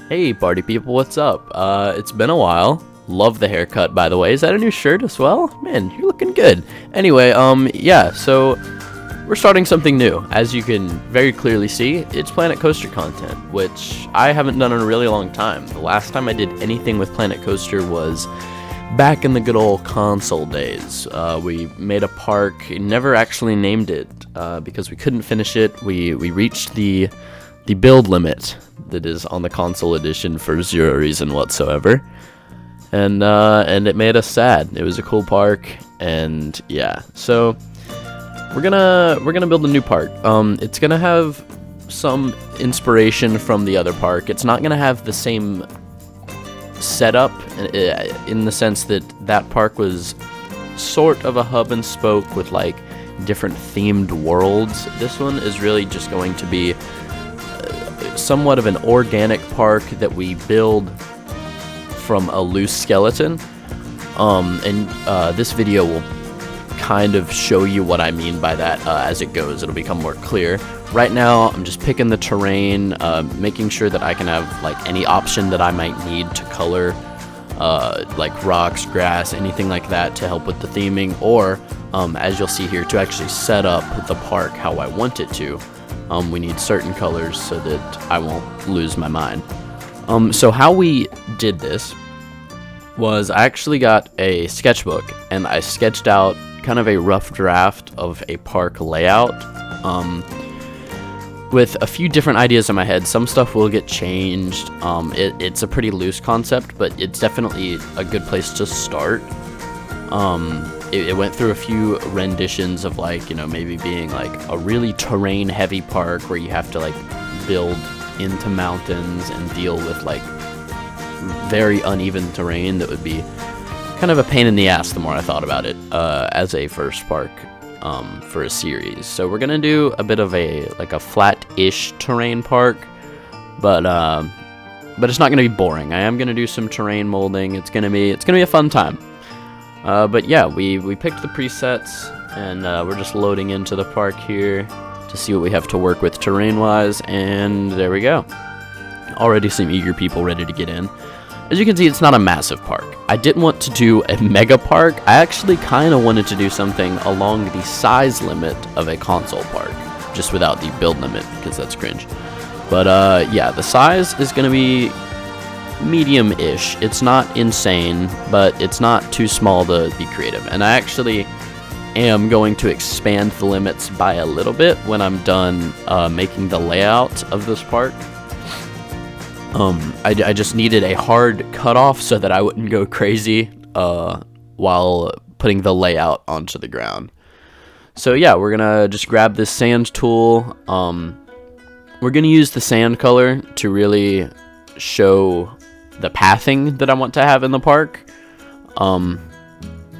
Hey party people, what's up? It's been a while. Love the haircut, by the way. Is that a new shirt as well? Man, you're looking good. Anyway, yeah, so we're starting something new. As you can very clearly see, it's Planet Coaster content, which I haven't done in a really long time. The last time I did anything with Planet Coaster was back in the good old console days. We made a park, never actually named it, because we couldn't finish it. We reached the build limit that is on the console edition for zero reason whatsoever, and it made us sad. It was a cool park, and yeah, so we're gonna build a new park. It's gonna have some inspiration from the other park. It's not gonna have the same setup in the sense that that park was sort of a hub and spoke with like different themed worlds. This one is really just going to be somewhat of an organic park that we build from a loose skeleton, and this video will kind of show you what I mean by that as it goes. It'll become more clear. Right now I'm just picking the terrain, making sure that I can have like any option that I might need to color, like rocks, grass, anything like that to help with the theming, or as you'll see here, to actually set up the park how I want it to. We need certain colors so that I won't lose my mind. So how we did this was I actually got a sketchbook and I sketched out kind of a rough draft of a park layout, with a few different ideas in my head. Some stuff will get changed. It's a pretty loose concept, but it's definitely a good place to start. It went through a few renditions of like, you know, maybe being like a really terrain heavy park where you have to like build into mountains and deal with like very uneven terrain that would be kind of a pain in the ass the more I thought about it, as a first park for a series. So we're gonna do a bit of a like a flat-ish terrain park, but it's not gonna be boring. I am gonna do some terrain molding. It's gonna be a fun time. But yeah, we picked the presets, and we're just loading into the park here to see what we have to work with terrain-wise, and there we go. Already some eager people ready to get in. As you can see, it's not a massive park. I didn't want to do a mega park. I actually kind of wanted to do something along the size limit of a console park, just without the build limit, because that's cringe. But yeah, the size is going to be medium-ish. It's not insane, but it's not too small to be creative. And I actually am going to expand the limits by a little bit when I'm done making the layout of this park. I just needed a hard cutoff so that I wouldn't go crazy while putting the layout onto the ground. So yeah, we're gonna just grab this sand tool. We're gonna use the sand color to really show the pathing that I want to have in the park.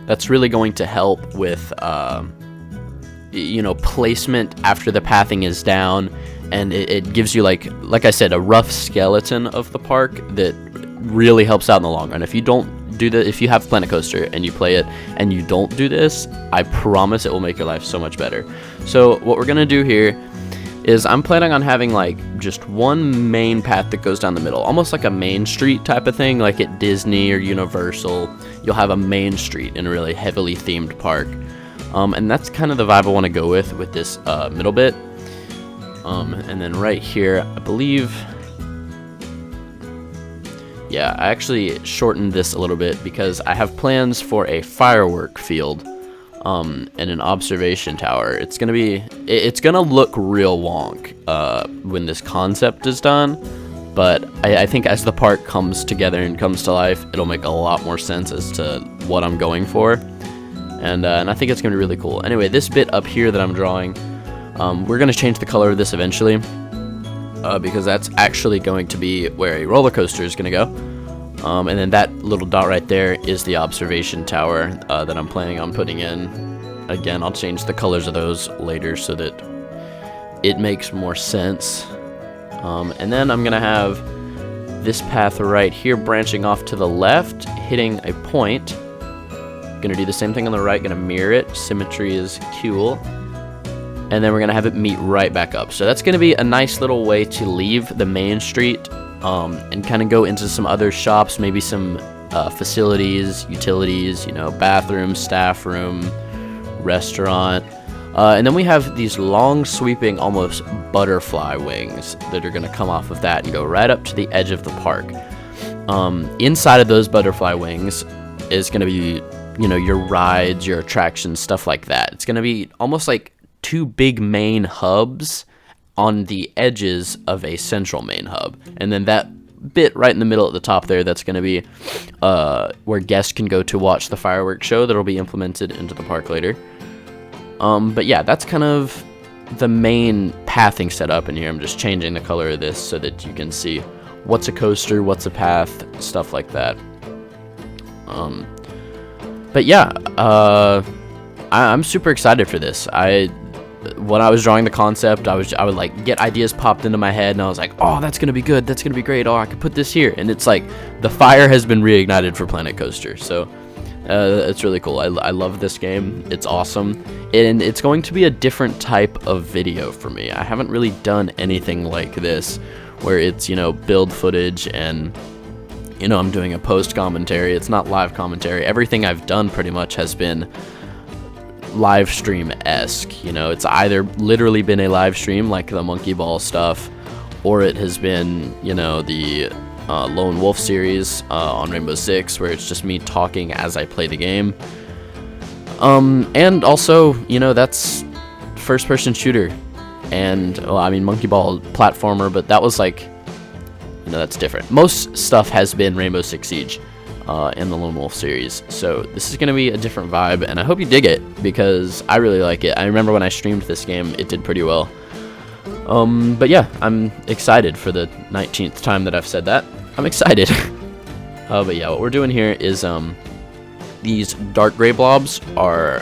That's really going to help with you know, placement after the pathing is down, and it gives you like I said, a rough skeleton of the park that really helps out in the long run. If you don't do that, if you have Planet Coaster and you play it and you don't do this, I promise it will make your life so much better. So what we're gonna do here is I'm planning on having like just one main path that goes down the middle, almost like a main street type of thing, like at Disney or Universal. You'll have a main street in a really heavily themed park, and that's kind of the vibe I want to go with this middle bit. And then right here, I believe, yeah, I actually shortened this a little bit because I have plans for a firework field and an observation tower. It's gonna look real wonk when this concept is done, but I think as the park comes together and comes to life, it'll make a lot more sense as to what I'm going for, and I think it's gonna be really cool. Anyway, this bit up here that I'm drawing, we're gonna change the color of this eventually, because that's actually going to be where a roller coaster is gonna go. And then that little dot right there is the observation tower that I'm planning on putting in. Again, I'll change the colors of those later so that it makes more sense. And then I'm gonna have this path right here branching off to the left, hitting a point. Gonna do the same thing on the right, gonna mirror it. Symmetry is cool. And then we're gonna have it meet right back up. So that's gonna be a nice little way to leave the main street and kind of go into some other shops, maybe some facilities, utilities, you know, bathroom, staff room, restaurant. And then we have these long sweeping, almost butterfly wings that are going to come off of that and go right up to the edge of the park. Inside of those butterfly wings is going to be, you know, your rides, your attractions, stuff like that. It's going to be almost like two big main hubs on the edges of a central main hub. And then that bit right in the middle at the top there, that's going to be where guests can go to watch the fireworks show that'll be implemented into the park later. But yeah, that's kind of the main pathing setup in here. I'm just changing the color of this so that you can see what's a coaster, what's a path, stuff like that. But yeah, I'm super excited for this. When I was drawing the concept, I would like get ideas popped into my head, and I was like, oh, that's gonna be good, that's gonna be great, oh, I could put this here. And it's like the fire has been reignited for Planet Coaster, so it's really cool. I love this game. It's awesome, and it's going to be a different type of video for me. I haven't really done anything like this where it's, you know, build footage and, you know, I'm doing a post commentary. It's not live commentary. Everything I've done pretty much has been live stream-esque. You know, it's either literally been a live stream like the Monkey Ball stuff, or it has been, you know, the Lone Wolf series on Rainbow Six, where it's just me talking as I play the game. And also, you know, that's first-person shooter, and well, I mean, Monkey Ball platformer, but that was like, you know, that's different. Most stuff has been Rainbow Six Siege in the Lone Wolf series, so this is going to be a different vibe, and I hope you dig it, because I really like it. I remember when I streamed this game, it did pretty well. But yeah, I'm excited for the 19th time that I've said that. I'm excited. But yeah, what we're doing here is these dark gray blobs are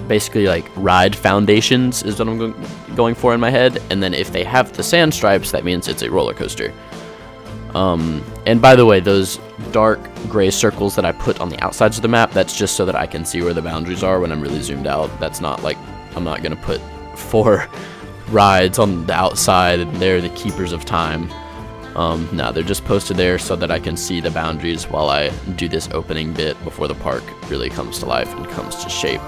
basically like ride foundations is what I'm going for in my head, and then if they have the sand stripes, that means it's a roller coaster. And by the way, those dark gray circles that I put on the outsides of the map, that's just so that I can see where the boundaries are when I'm really zoomed out. That's not like, I'm not going to put 4 rides on the outside and they're the keepers of time. No, they're just posted there so that I can see the boundaries while I do this opening bit before the park really comes to life and comes to shape.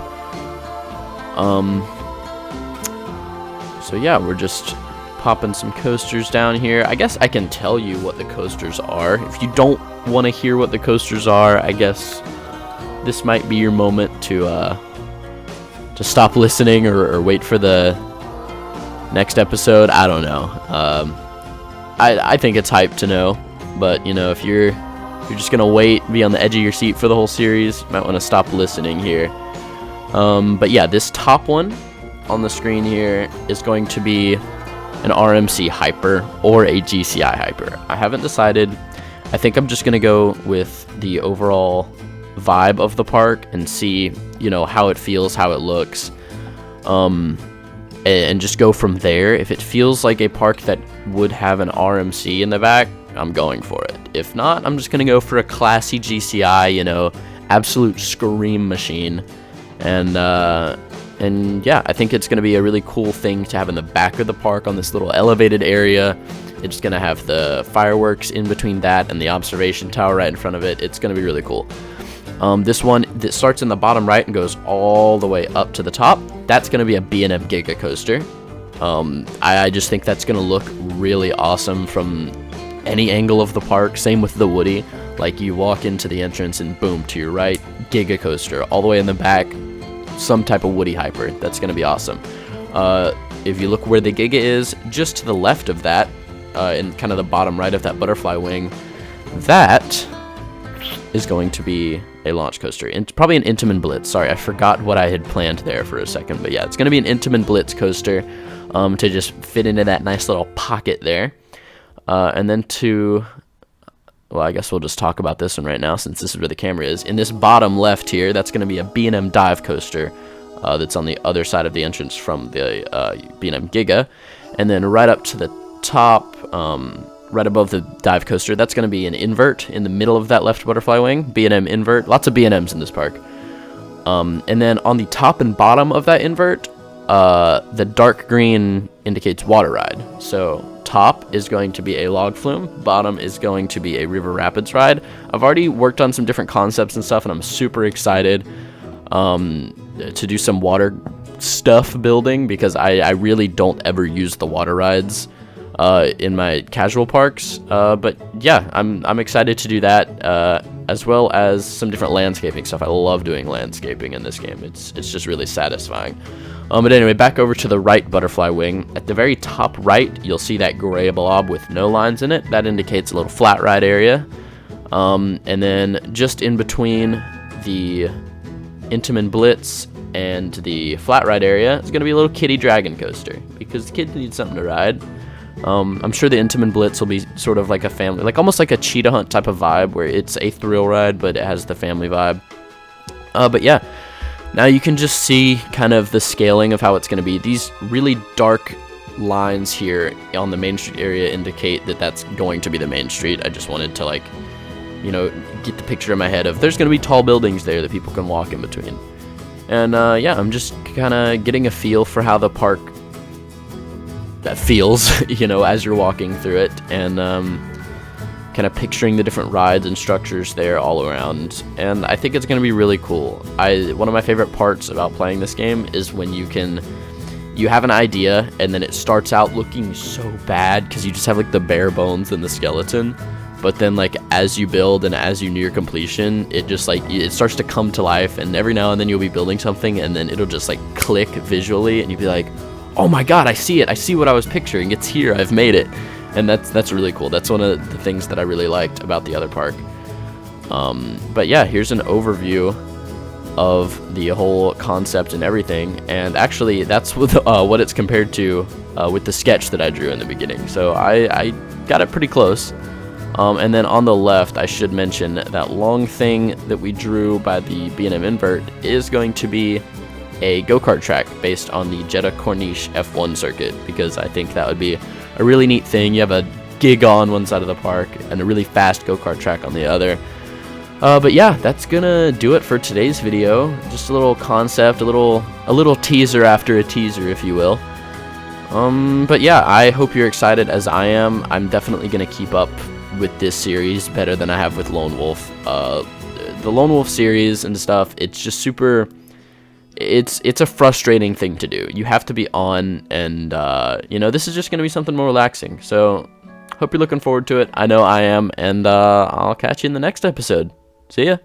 So yeah, we're just popping some coasters down here. I guess I can tell you what the coasters are. If you don't want to hear what the coasters are, I guess this might be your moment to stop listening or wait for the next episode. I don't know. I think it's hype to know, but you know, if you're just gonna wait, be on the edge of your seat for the whole series, you might want to stop listening here. But yeah, this top one on the screen here is going to be an RMC Hyper or a GCI Hyper. I haven't decided. I think I'm just gonna go with the overall vibe of the park and see, you know, how it feels, how it looks, and just go from there. If it feels like a park that would have an RMC in the back, I'm going for it. If not, I'm just gonna go for a classy GCI, you know, absolute scream machine. And yeah, I think it's gonna be a really cool thing to have in the back of the park on this little elevated area. It's gonna have the fireworks in between that and the observation tower right in front of it. It's gonna be really cool. This one that starts in the bottom right and goes all the way up to the top, that's going to be a B&M Giga Coaster. I just think that's going to look really awesome from any angle of the park. Same with the Woody. Like, you walk into the entrance and boom, to your right, Giga Coaster. All the way in the back, some type of Woody Hyper. That's going to be awesome. If you look where the Giga is, just to the left of that, in kind of the bottom right of that butterfly wing, that is going to be a launch coaster. And probably an Intamin Blitz. Sorry, I forgot what I had planned there for a second. But yeah, it's going to be an Intamin Blitz coaster to just fit into that nice little pocket there. And then well, I guess we'll just talk about this one right now since this is where the camera is. In this bottom left here, that's going to be a B&M dive coaster that's on the other side of the entrance from the B&M Giga. And then right up to the top, right above the dive coaster, that's going to be an invert in the middle of that left butterfly wing. B&M invert. Lots of B&Ms in this park. And then on the top and bottom of that invert, the dark green indicates water ride. So top is going to be a log flume, bottom is going to be a river rapids ride. I've already worked on some different concepts and stuff, and I'm super excited to do some water stuff building, because I really don't ever use the water rides in my casual parks. But yeah, I'm excited to do that, as well as some different landscaping stuff. I love doing landscaping in this game. It's just really satisfying. But anyway, back over to the right butterfly wing. At the very top right, you'll see that gray blob with no lines in it. That indicates a little flat ride area. And then just in between the Intamin Blitz and the flat ride area is going to be a little kitty dragon coaster, because the kids need something to ride. I'm sure the Intamin Blitz will be sort of like a family, like almost like a cheetah hunt type of vibe, where it's a thrill ride, but it has the family vibe. But yeah. Now you can just see kind of the scaling of how it's going to be. These really dark lines here on the Main Street area indicate that that's going to be the main street. I just wanted to, like, you know, get the picture in my head of there's going to be tall buildings there that people can walk in between. And yeah, I'm just kind of getting a feel for how the park that feels, you know, as you're walking through it, and kind of picturing the different rides and structures there all around. And I think it's going to be really cool. One of my favorite parts about playing this game is when you have an idea and then it starts out looking so bad because you just have like the bare bones and the skeleton, but then like as you build and as you near completion, it just like it starts to come to life, and every now and then you'll be building something and then it'll just like click visually and you'll be like, oh my god, I see it, I see what I was picturing, it's here, I've made it. And that's really cool. That's one of the things that I really liked about the other park. But yeah, here's an overview of the whole concept and everything. And actually, that's what it's compared to with the sketch that I drew in the beginning. So I got it pretty close. And then on the left, I should mention that long thing that we drew by the B&M invert is going to be a go-kart track based on the Jeddah Corniche F1 circuit, because I think that would be a really neat thing. You have a gig on one side of the park and a really fast go-kart track on the other. But yeah, that's gonna do it for today's video. Just a little concept, a little teaser after a teaser, if you will. But yeah, I hope you're excited as I am. I'm definitely gonna keep up with this series better than I have with Lone Wolf. The Lone Wolf series and stuff, it's just super... It's a frustrating thing to do. You have to be on, and you know, this is just gonna be something more relaxing. So hope you're looking forward to it. I know I am, and I'll catch you in the next episode. See ya.